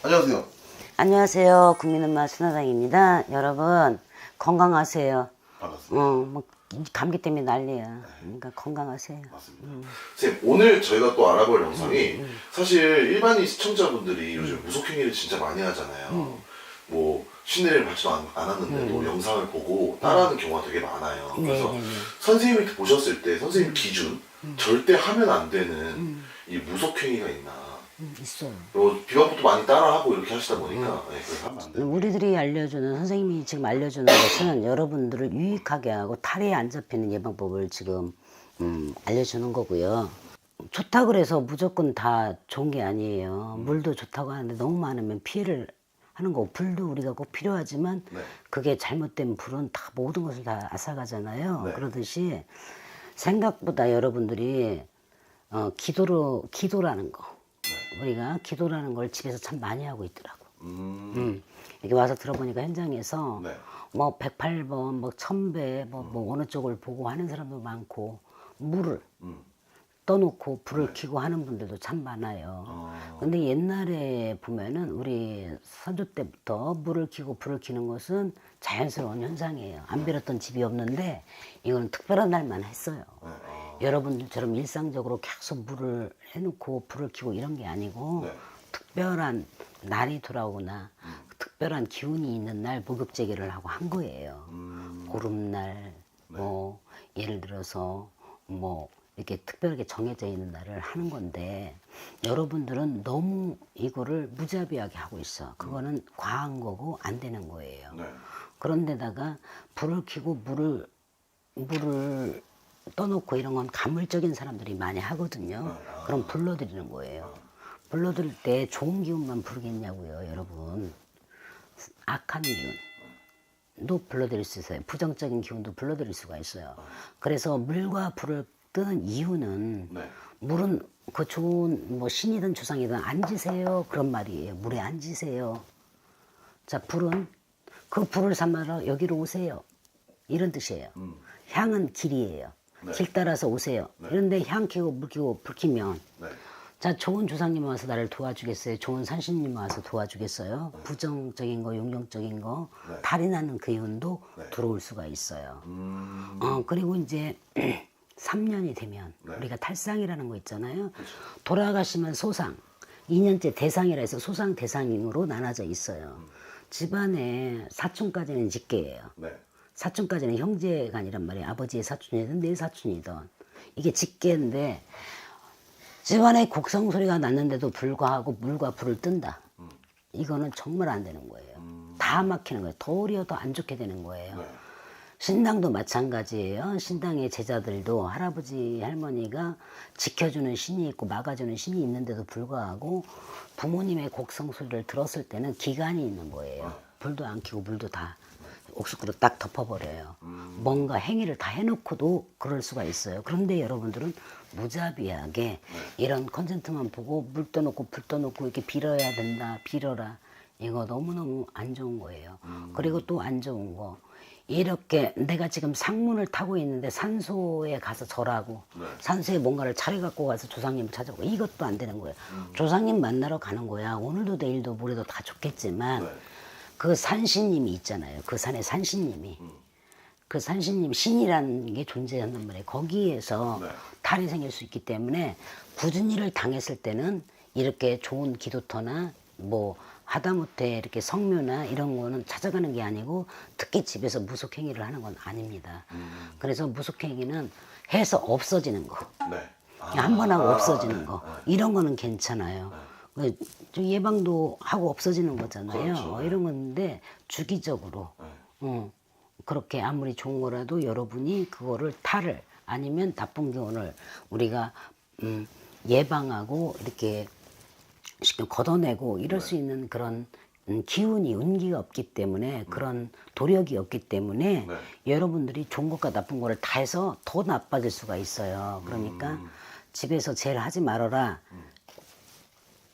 안녕하세요. 안녕하세요. 국민엄마 순화당입니다. 여러분 건강하세요. 반갑습니다. 뭐 감기 때문에 난리야. 그러니까 건강하세요. 맞습니다. 선생님, 오늘 저희가 또 알아볼 영상이 사실 일반인 시청자분들이 요즘 무속행위를 진짜 많이 하잖아요. 뭐 신뢰를 받지도 않았는데도 영상을 보고 따라하는 경우가 되게 많아요. 그래서 선생님이 보셨을 때 선생님 기준 절대 하면 안 되는 이 무속행위가 있나? 있어요. 비법부터 많이 따라하고 이렇게 하시다 보니까 네, 그래서 하면 안 돼요. 우리들이 알려주는 선생님이 지금 알려주는 것은 여러분들을 유익하게 하고 탈에 안 잡히는 예방법을 지금 알려주는 거고요. 좋다 그래서 무조건 다 좋은 게 아니에요. 물도 좋다고 하는데 너무 많으면 피해를 하는 거고, 불도 우리가 꼭 필요하지만 네. 그게 잘못된 불은 다 모든 것을 다 앗아가잖아요. 네. 그러듯이 생각보다 여러분들이 기도라는 거, 우리가 기도라는 걸 집에서 참 많이 하고 있더라고. 여기 와서 들어보니까 현장에서 네. 뭐 108번, 뭐 1000배, 뭐 어느 쪽을 보고 하는 사람도 많고, 물을 떠놓고 불을 켜고 하는 분들도 참 많아요. 근데 옛날에 보면은 우리 선조 때부터 물을 켜고 불을 켜는 것은 자연스러운 현상이에요. 안 빌었던 집이 없는데 이거는 특별한 날만 했어요. 여러분들처럼 일상적으로 계속 물을 해놓고 불을 켜고 이런 게 아니고 특별한 날이 돌아오거나 특별한 기운이 있는 날 목욕제기를 하고 한 거예요. 보름날, 뭐 예를 들어서 뭐 이렇게 특별하게 정해져 있는 날을 하는 건데, 여러분들은 너무 이거를 무자비하게 하고 있어. 그거는 과한 거고 안 되는 거예요. 그런데다가 불을 켜고 물을 떠놓고 이런 건 가물적인 사람들이 많이 하거든요. 그럼 불러드리는 거예요. 불러드릴 때 좋은 기운만 부르겠냐고요, 여러분. 악한 기운도 불러드릴 수 있어요. 부정적인 기운도 불러드릴 수가 있어요. 그래서 물과 불을 뜨는 이유는 물은 그 좋은 뭐 신이든 조상이든 앉으세요, 그런 말이에요. 물에 앉으세요. 자, 불은 그 불을 삼으러 여기로 오세요, 이런 뜻이에요. 향은 길이에요. 길 따라서 오세요. 이런데 향 켜고 물 켜고 불 켜면 자, 좋은 조상님 와서 나를 도와주겠어요? 좋은 산신님 와서 도와주겠어요? 부정적인 거, 용병적인 거, 달이 나는 그 기운도 들어올 수가 있어요. 그리고 이제 3년이 되면 우리가 탈상이라는 거 있잖아요. 돌아가시면 소상, 2년째 대상이라 해서 소상, 대상으로 나눠져 있어요. 집안에 사촌까지는 직계예요. 사촌까지는 형제가 아니란 말이에요. 아버지의 사촌이든 내 사촌이든. 이게 직계인데 집안에 곡성 소리가 났는데도 불구하고 물과 불을 뜬다. 이거는 정말 안 되는 거예요. 다 막히는 거예요. 도리어 더 안 좋게 되는 거예요. 신당도 마찬가지예요. 신당의 제자들도 할아버지 할머니가 지켜주는 신이 있고 막아주는 신이 있는데도 불구하고 부모님의 곡성 소리를 들었을 때는 기간이 있는 거예요. 불도 안 켜고 물도 다 옥수수로 딱 덮어버려요. 뭔가 행위를 다 해놓고도 그럴 수가 있어요. 그런데 여러분들은 무자비하게 이런 컨텐츠만 보고 물 떠놓고 불 떠놓고 이렇게 빌어야 된다, 빌어라. 이거 너무너무 안 좋은 거예요. 그리고 또 안 좋은 거, 이렇게 내가 지금 상문을 타고 있는데 산소에 가서 절하고 산소에 뭔가를 차려갖고 가서 조상님을 찾아보고, 이것도 안 되는 거예요. 조상님 만나러 가는 거야. 오늘도 내일도 모레도 다 좋겠지만 그 산신님이 있잖아요. 그 산에 산신님이. 그 산신님, 신이라는 게 존재한단 말이에요. 거기에서 탈이 생길 수 있기 때문에 굳은 일을 당했을 때는 이렇게 좋은 기도터나 뭐 하다못해 이렇게 성묘나 이런 거는 찾아가는 게 아니고, 특히 집에서 무속행위를 하는 건 아닙니다. 그래서 무속행위는 해서 없어지는 거. 한 번 하고 없어지는 거. 이런 거는 괜찮아요. 좀 예방도 하고 없어지는 거잖아요. 그렇죠. 이런 건데 주기적으로 그렇게 아무리 좋은 거라도 여러분이 그거를 탈을 아니면 나쁜 기운을 우리가 예방하고 이렇게 쉽게 걷어내고 이럴 수 있는 그런 기운이, 운기가 없기 때문에, 그런 도력이 없기 때문에 여러분들이 좋은 것과 나쁜 거를 다 해서 더 나빠질 수가 있어요. 그러니까 집에서 제일 하지 말아라.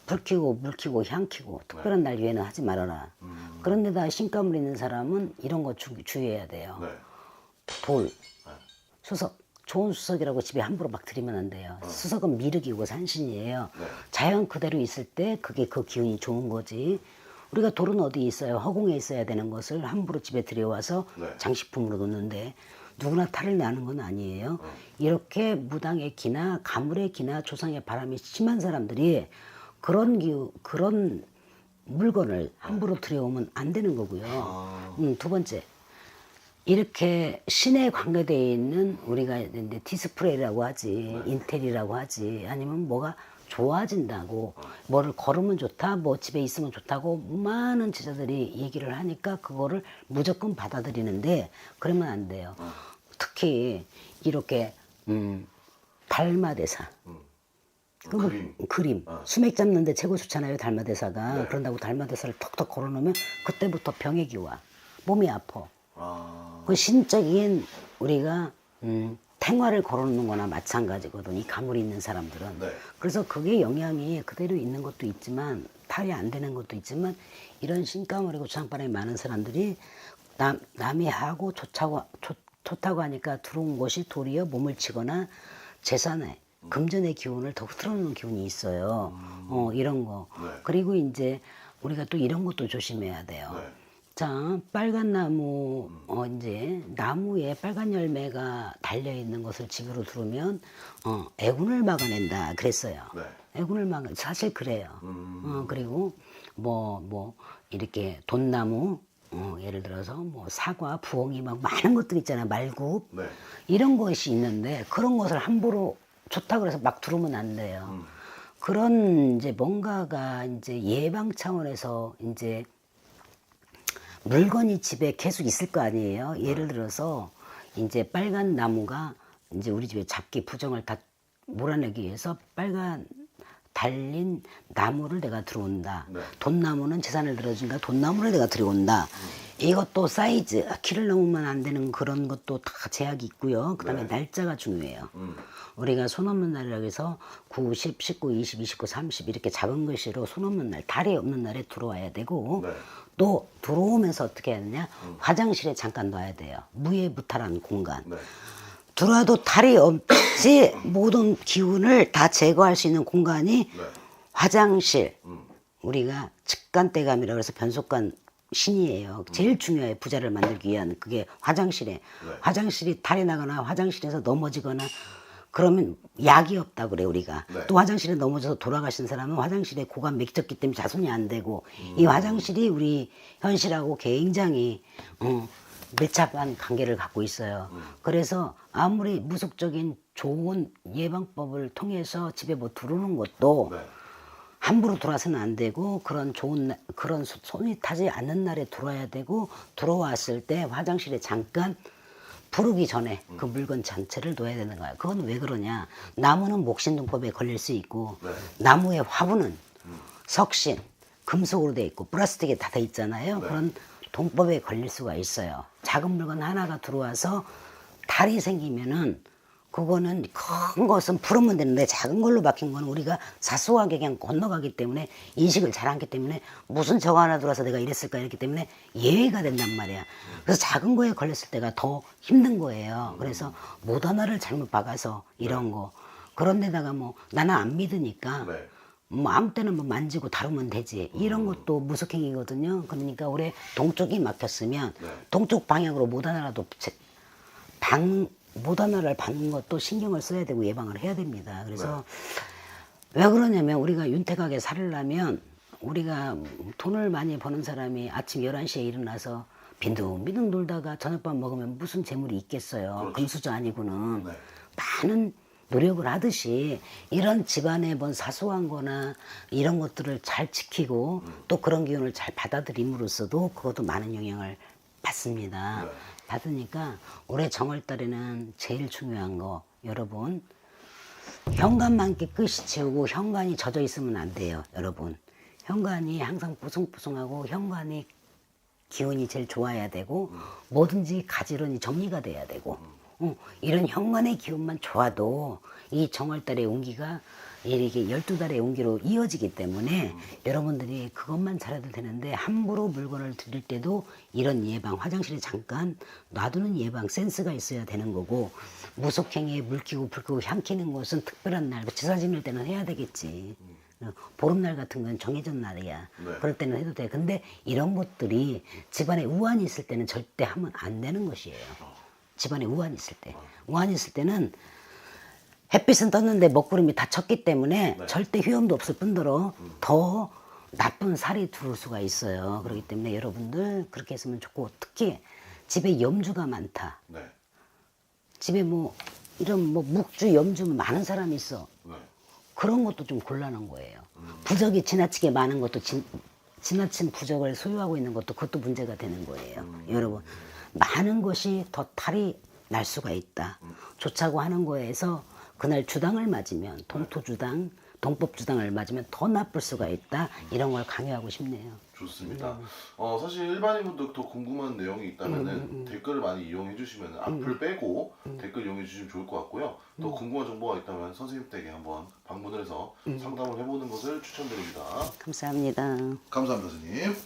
불 켜고 물 켜고 향 켜고 특별한 날 외에는 하지 말아라. 그런데다 신감을 있는 사람은 이런 거 주의해야 돼요. 돌, 수석, 좋은 수석이라고 집에 함부로 막 들이면 안 돼요. 수석은 미륵이고 산신이에요. 네. 자연 그대로 있을 때 그게 그 기운이 좋은 거지. 우리가 돌은 어디 있어요? 허공에 있어야 되는 것을 함부로 집에 들여와서 네. 장식품으로 놓는데 누구나 탈을 나는 건 아니에요. 이렇게 무당의 기나 가물의 기나 조상의 바람이 심한 사람들이 그런 그런 물건을 함부로 들여오면 안 되는 거고요. 두 번째, 이렇게 신에 관계되어 있는 우리가 이제 디스플레이라고 하지, 인테리어라고 하지, 아니면 뭐가 좋아진다고, 뭐를 걸으면 좋다, 뭐 집에 있으면 좋다고 많은 제자들이 얘기를 하니까 그거를 무조건 받아들이는데 그러면 안 돼요. 특히 이렇게 달마대사. 그림. 수맥 잡는데 최고 좋잖아요, 달마대사가. 네. 그런다고 달마대사를 턱턱 걸어놓으면 그때부터 병액이 와. 몸이 아파. 그 신적인 우리가 생활을 걸어놓는 거나 마찬가지거든, 이 가물이 있는 사람들은. 네. 그래서 그게 영향이 그대로 있는 것도 있지만 탈이 안 되는 것도 있지만 이런 신가물이고 주상바람이 많은 사람들이 남이 하고 좋다고 하니까 들어온 것이 도리어 몸을 치거나 재산에 금전의 기운을 더 틀어놓는 기운이 있어요. 이런 거. 네. 그리고 이제 우리가 또 이런 것도 조심해야 돼요. 네. 자, 빨간 나무, 이제 나무에 빨간 열매가 달려 있는 것을 집으로 들으면 애군을 막아낸다 그랬어요. 네. 애군을 사실 그래요. 그리고 이렇게 돈나무, 예를 들어서 뭐 사과, 부엉이 막 많은 것들 있잖아요. 말굽 네. 이런 것이 있는데 그런 것을 함부로 좋다 그래서 막 들으면 안 돼요. 그런 이제 뭔가가 이제 예방 차원에서 이제 물건이 집에 계속 있을 거 아니에요. 예를 들어서 이제 빨간 나무가 이제 우리 집에 잡기 부정을 다 몰아내기 위해서 빨간 달린 나무를 내가 들어온다. 네. 돈나무는 재산을 들어준다. 돈나무를 내가 들어온다. 이것도 사이즈, 키를 넘으면 안 되는 그런 것도 다 제약이 있고요. 그 다음에 네. 날짜가 중요해요. 우리가 손 없는 날이라고 해서 9, 10, 19, 20, 29, 30 이렇게 작은 글씨로 손 없는 날, 달이 없는 날에 들어와야 되고 네. 또 들어오면서 어떻게 해야 되냐? 화장실에 잠깐 놔야 돼요. 무해무탈한 공간. 네. 들어와도 달이 없이 모든 기운을 다 제거할 수 있는 공간이 네. 화장실. 우리가 측간대감이라고 해서 변속관 신이에요. 제일 중요해요. 부자를 만들기 위한 그게 화장실에. 화장실이 달이 나거나 화장실에서 넘어지거나 그러면 약이 없다 그래 우리가. 네. 또 화장실에 넘어져서 돌아가신 사람은 화장실에 고가 맥혔기 때문에 자손이 안 되고 이 화장실이 우리 현실하고 굉장히 밀접한 관계를 갖고 있어요. 그래서 아무리 무속적인 좋은 예방법을 통해서 집에 뭐 들어오는 것도 네. 함부로 들어와서는 안 되고 그런 손이 타지 않는 날에 들어와야 되고 들어왔을 때 화장실에 잠깐 부르기 전에 그 물건 전체를 놓아야 되는 거야. 그건 왜 그러냐? 나무는 목신동법에 걸릴 수 있고 네. 나무의 화분은 석신, 금속으로 돼 있고 플라스틱에 다 돼 있잖아요. 네. 그런 동법에 걸릴 수가 있어요. 작은 물건 하나가 들어와서 달이 생기면은 그거는 큰 것은 풀으면 되는데 작은 걸로 박힌 거는 우리가 사소하게 그냥 건너가기 때문에 인식을 잘 않기 때문에 무슨 저거 하나 들어와서 내가 이랬을까 이랬기 때문에 예외가 된단 말이야. 그래서 작은 거에 걸렸을 때가 더 힘든 거예요. 그래서 못 하나를 잘못 박아서 이런 거. 그런데다가 뭐 나는 안 믿으니까 네. 뭐 아무 때나 뭐 만지고 다루면 되지. 이런 것도 무속행위거든요. 그러니까 올해 동쪽이 막혔으면 네. 동쪽 방향으로 못 하나라도 못 하나를 받는 것도 신경을 써야 되고 예방을 해야 됩니다. 그래서 왜 그러냐면 우리가 윤택하게 살려면 우리가 돈을 많이 버는 사람이 아침 11시에 일어나서 빈둥빈둥 놀다가 저녁밥 먹으면 무슨 재물이 있겠어요. 그렇죠. 금수저 아니고는. 네. 많은 노력을 하듯이 이런 집안의 뭔 사소한 거나 이런 것들을 잘 지키고 또 그런 기운을 잘 받아들임으로써도 그것도 많은 영향을 받습니다. 네. 받으니까 올해 정월달에는 제일 중요한 거 여러분 현관만 깨끗이 채우고 현관이 젖어 있으면 안 돼요. 여러분 현관이 항상 뽀송뽀송하고 현관이 기운이 제일 좋아야 되고 뭐든지 가지런히 정리가 돼야 되고 이런 현관의 기운만 좋아도 이 정월달의 운기가 이게 12달의 용기로 이어지기 때문에 여러분들이 그것만 잘해도 되는데 함부로 물건을 드릴 때도 이런 예방, 화장실에 잠깐 놔두는 예방 센스가 있어야 되는 거고 무속행위에 물 끼고 불 끼고 향 끼는 것은 특별한 날, 제사 지낼 때는 해야 되겠지. 보름날 같은 건 정해진 날이야. 네. 그럴 때는 해도 돼. 근데 이런 것들이 집안에 우환이 있을 때는 절대 하면 안 되는 것이에요. 집안에 우환이 있을 때. 우환이 있을 때는 햇빛은 떴는데 먹구름이 다 쳤기 때문에 네. 절대 휘염도 없을 뿐더러 더 나쁜 살이 들어올 수가 있어요. 그렇기 때문에 여러분들 그렇게 했으면 좋고 특히 집에 염주가 많다. 네. 집에 뭐 이런 뭐 묵주, 염주 많은 사람이 있어. 네. 그런 것도 좀 곤란한 거예요. 부적이 지나치게 많은 것도 지나친 부적을 소유하고 있는 것도 그것도 문제가 되는 거예요. 여러분 많은 것이 더 탈이 날 수가 있다. 좋자고 하는 거에서 그날 주당을 맞으면 동토주당, 동법주당을 맞으면 더 나쁠 수가 있다. 이런 걸 강요하고 싶네요. 좋습니다. 사실 일반인분들 더 궁금한 내용이 있다면은 댓글을 많이 이용해 주시면 악플 빼고 댓글 이용해 주시면 좋을 것 같고요. 더 궁금한 정보가 있다면 선생님 댁에 한번 방문을 해서 상담을 해보는 것을 추천드립니다. 감사합니다. 감사합니다, 선생님.